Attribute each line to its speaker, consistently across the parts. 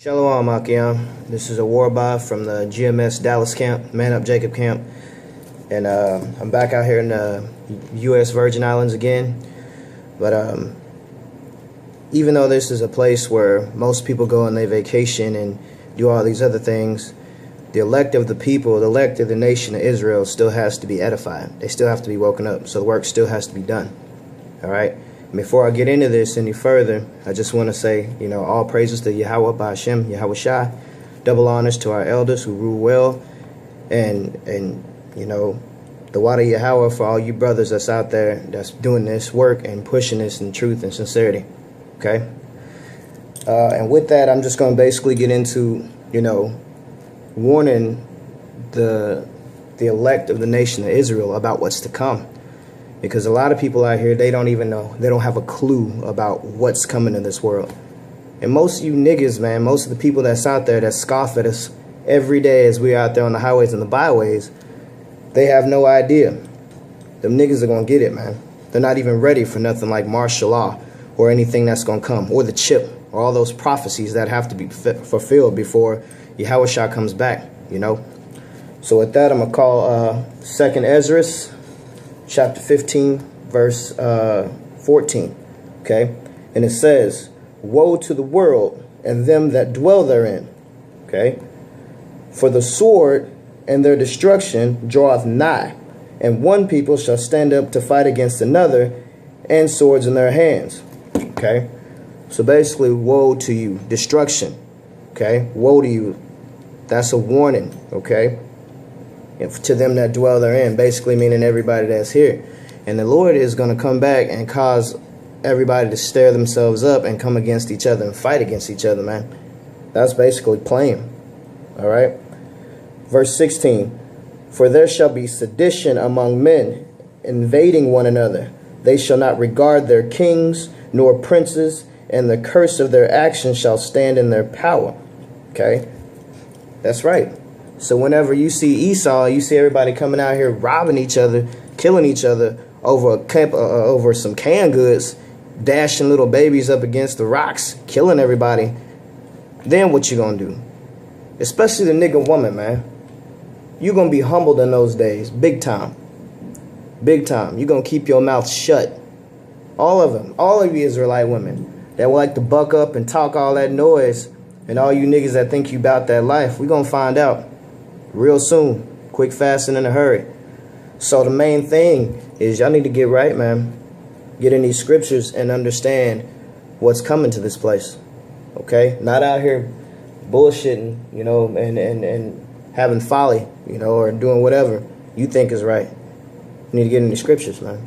Speaker 1: Shalom, Akim. This is a Warbot from the GMS Dallas camp, Man Up Jacob camp. And I'm back out here in the U.S. Virgin Islands again. But even though this is a place where most people go on their vacation and do all these other things, the elect of the people, the elect of the nation of Israel still has to be edified. They still have to be woken up. So the work still has to be done. All right? Before I get into this any further, I just want to say, all praises to Yahweh Ba'Hashem, Yahweh Shai. Double honors to our elders who rule well. And the water Yahweh for all you brothers that's out there that's doing this work and pushing this in truth and sincerity. Okay? And with that, I'm just going to basically get into, warning the elect of the nation of Israel about what's to come. Because a lot of people out here, they don't even know. They don't have a clue about what's coming in this world. And most of you niggas, man, most of the people that's out there that scoff at us every day as we're out there on the highways and the byways, they have no idea. Them niggas are going to get it, man. They're not even ready for nothing like martial law or anything that's going to come, or the chip, or all those prophecies that have to be fulfilled before Yahweh Shah comes back, So with that, I'm going to call 2nd Ezra, chapter 15, verse 14, okay? And it says, "Woe to the world and them that dwell therein," okay? "For the sword and their destruction draweth nigh, and one people shall stand up to fight against another, and swords in their hands," okay? So basically, woe to you, destruction, okay? Woe to you. That's a warning, okay? To them that dwell therein, basically meaning everybody that's here. And the Lord is going to come back and cause everybody to stir themselves up and come against each other and fight against each other, man. That's basically plain. All right. Verse 16, "For there shall be sedition among men, invading one another. They shall not regard their kings nor princes, and the curse of their actions shall stand in their power." Okay. That's right. So whenever you see Esau, you see everybody coming out here robbing each other, killing each other over some canned goods, dashing little babies up against the rocks, killing everybody. Then what you gonna do? Especially the nigga woman, man. You gonna be humbled in those days, big time. Big time. You gonna keep your mouth shut. All of them, all of you Israelite women that would like to buck up and talk all that noise, and all you niggas that think you about that life, we gonna find out real soon, quick, fast, and in a hurry. So the main thing is y'all need to get right, man. Get in these scriptures and understand what's coming to this place. Okay? Not out here bullshitting, and having folly, or doing whatever you think is right. You need to get in the scriptures, man.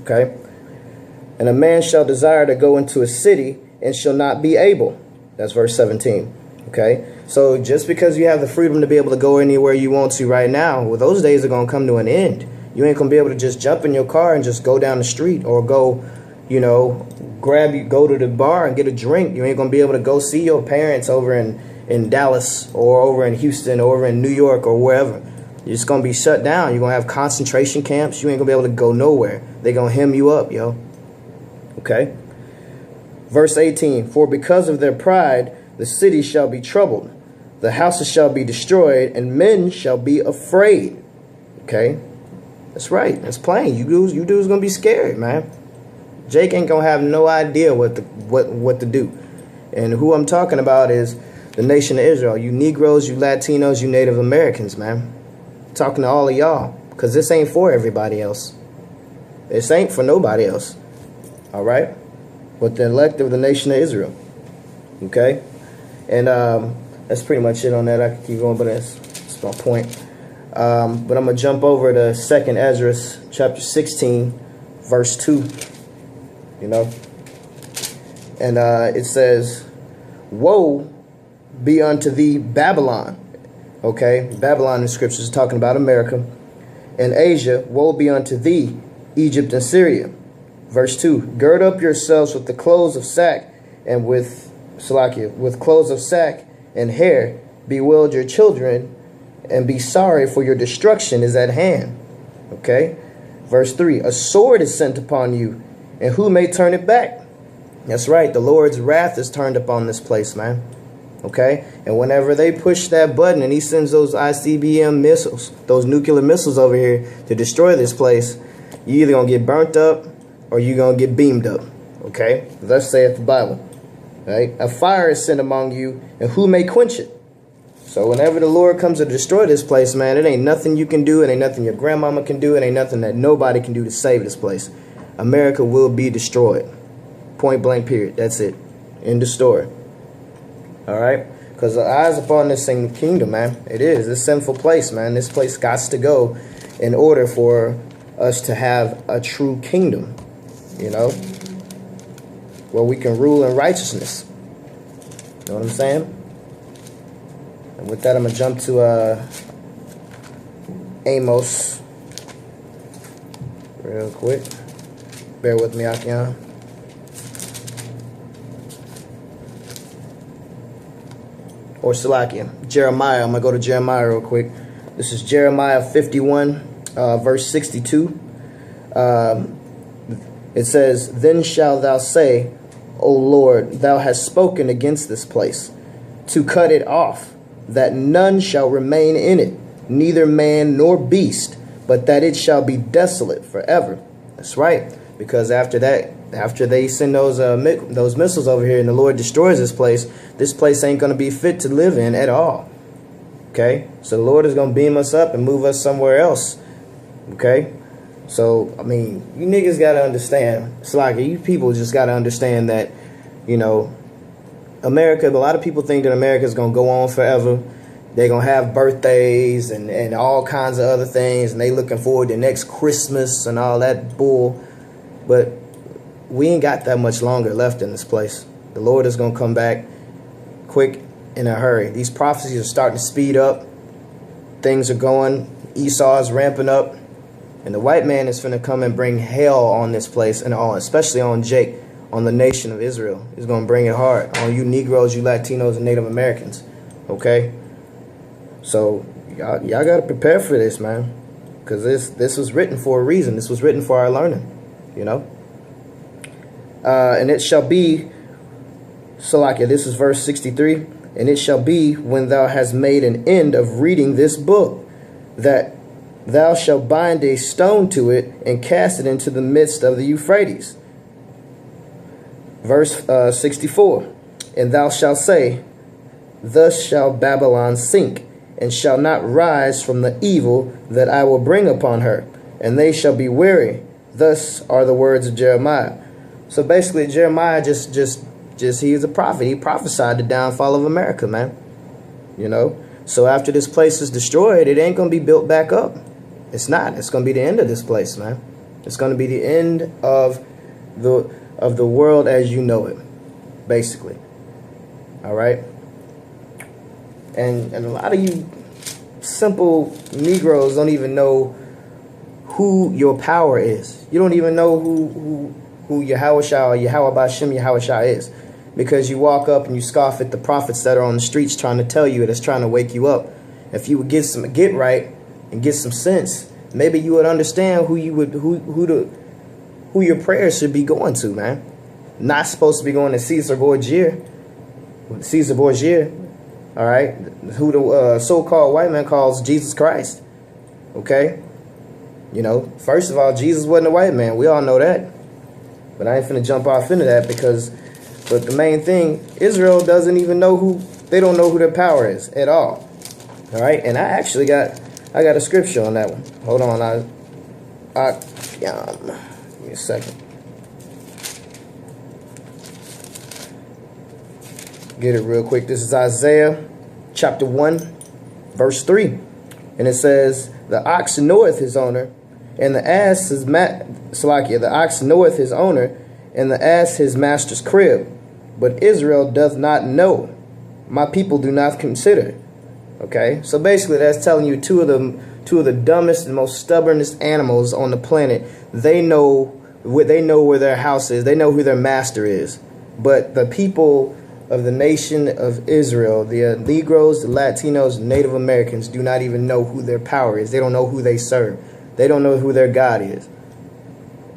Speaker 1: Okay? "And a man shall desire to go into a city and shall not be able." That's verse 17. Okay? So just because you have the freedom to be able to go anywhere you want to right now, well, those days are going to come to an end. You ain't going to be able to just jump in your car and just go down the street, or go, go to the bar and get a drink. You ain't going to be able to go see your parents over in Dallas, or over in Houston, or over in New York, or wherever. You're just going to be shut down. You're going to have concentration camps. You ain't going to be able to go nowhere. They're going to hem you up, yo. Okay? Verse 18, "For because of their pride, the city shall be troubled. The houses shall be destroyed, and men shall be afraid." Okay? That's right. That's plain. You dudes gonna be scared, man. Jake ain't gonna have no idea what to do. And who I'm talking about is the nation of Israel. You Negroes, you Latinos, you Native Americans, man. I'm talking to all of y'all, because this ain't for everybody else. This ain't for nobody else. All right? But the elect of the nation of Israel. Okay? And that's pretty much it on that. I could keep going, but that's my point. But I'm going to jump over to 2nd Ezra, chapter 16, verse 2. And it says, "Woe be unto thee, Babylon." Okay? Babylon in scriptures is talking about America. "And Asia, woe be unto thee, Egypt and Syria." Verse 2, "Gird up yourselves with the clothes of sack, and with clothes of sack and hair, bewail your children, and be sorry, for your destruction is at hand." Okay? Verse 3, "A sword is sent upon you, and who may turn it back?" That's right. The Lord's wrath is turned upon this place, man. Okay? And whenever they push that button and he sends those ICBM missiles, those nuclear missiles over here to destroy this place, you either going to get burnt up or you're going to get beamed up. Okay? Thus saith the Bible. Right? A fire is sent among you, and who may quench it? So whenever the Lord comes to destroy this place, man, it ain't nothing you can do. It ain't nothing your grandmama can do. It ain't nothing that nobody can do to save this place. America will be destroyed. Point blank, period. That's it. End of story. All right? Because the eyes upon this kingdom, man. It is. It's a sinful place, man. This place got to go in order for us to have a true kingdom, you know, where we can rule in righteousness. You know what I'm saying? And with that, I'm going to jump to Amos real quick. Bear with me, Akian. Or Salakia. Jeremiah. I'm going to go to Jeremiah real quick. This is Jeremiah 51, verse 62. It says, Then shalt thou say, O Lord, thou hast spoken against this place, to cut it off, that none shall remain in it, neither man nor beast, but that it shall be desolate forever. That's right, because after that, after they send those missiles over here and the Lord destroys this place ain't going to be fit to live in at all. Okay, so the Lord is going to beam us up and move us somewhere else. Okay, so I mean, you niggas got to understand, it's like you people just got to understand that, you know, America, a lot of people think that America is going to go on forever. They're going to have birthdays and all kinds of other things, and they looking forward to next Christmas and all that bull. But we ain't got that much longer left in this place. The Lord is going to come back quick in a hurry. These prophecies are starting to speed up. Things are going. Esau is ramping up. And the white man is going to come and bring hell on this place, and especially on Jake, on the nation of Israel. He's going to bring it hard on you Negroes, you Latinos, and Native Americans. Okay? So y'all got to prepare for this, man. Because this was written for a reason. This was written for our learning. You know? And it shall be, Salakia, this is verse 63. And it shall be when thou hast made an end of reading this book, that thou shalt bind a stone to it and cast it into the midst of the Euphrates. Verse 64. And thou shalt say, Thus shall Babylon sink, and shall not rise from the evil that I will bring upon her, and they shall be weary. Thus are the words of Jeremiah. So basically, Jeremiah just he is a prophet. He prophesied the downfall of America, man. You know? So after this place is destroyed, it ain't going to be built back up. It's not. It's going to be the end of this place, man. It's going to be the end of the world as you know it, basically. All right? And a lot of you simple Negroes don't even know who your power is. You don't even know who Yahushua or Yahweh Bashem Yahushua is. Because you walk up and you scoff at the prophets that are on the streets trying to tell you, that's trying to wake you up. If you would get right and get some sense, maybe you would understand who your prayers should be going to, man. Not supposed to be going to Caesar Borgia. All right, who the so-called white man calls Jesus Christ. Okay, you know, first of all, Jesus wasn't a white man. We all know that. But I ain't finna jump off into that but the main thing, Israel doesn't even know they don't know who their power is at all. All right, and I actually got a scripture on that one. Hold on, give me a second. Get it real quick. This is Isaiah chapter 1, verse 3. And it says, The ox knoweth his owner, and the ass his the ox knoweth his owner, and the ass his master's crib. But Israel doth not know. My people do not consider. Okay? So basically that's telling you two of the dumbest and most stubbornest animals on the planet. They know where their house is. They know who their master is. But the people of the nation of Israel, the Negroes, the Latinos, the Native Americans, do not even know who their power is. They don't know who they serve. They don't know who their God is.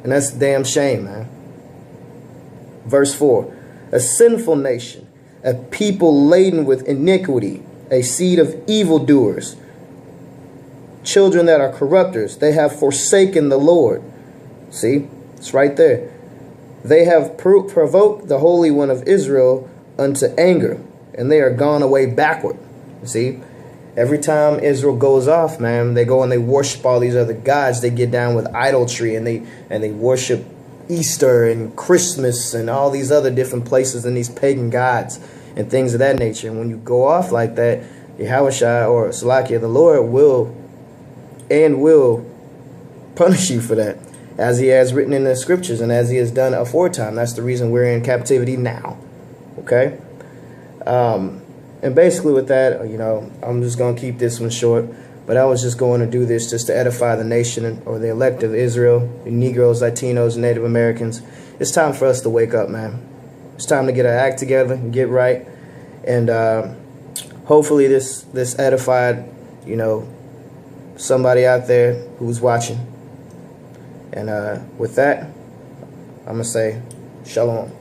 Speaker 1: And that's a damn shame, man. Verse 4. A sinful nation, a people laden with iniquity, a seed of evildoers, children that are corrupters. They have forsaken the Lord. See, it's right there. They have provoked the Holy One of Israel unto anger, and they are gone away backward. See, every time Israel goes off, man, they go and they worship all these other gods. They get down with idolatry, and they worship Easter and Christmas and all these other different places and these pagan gods and things of that nature. And when you go off like that, Yahushua or Salakia, the Lord will punish you for that, as he has written in the scriptures and as he has done aforetime. That's the reason we're in captivity now. Okay? And basically with that, you know, I'm just going to keep this one short. But I was just going to do this just to edify the nation or the elect of Israel, the Negroes, Latinos, Native Americans. It's time for us to wake up, man. It's time to get our act together and get right. And hopefully this edified, you know, somebody out there who's watching. And with that, I'm going to say shalom.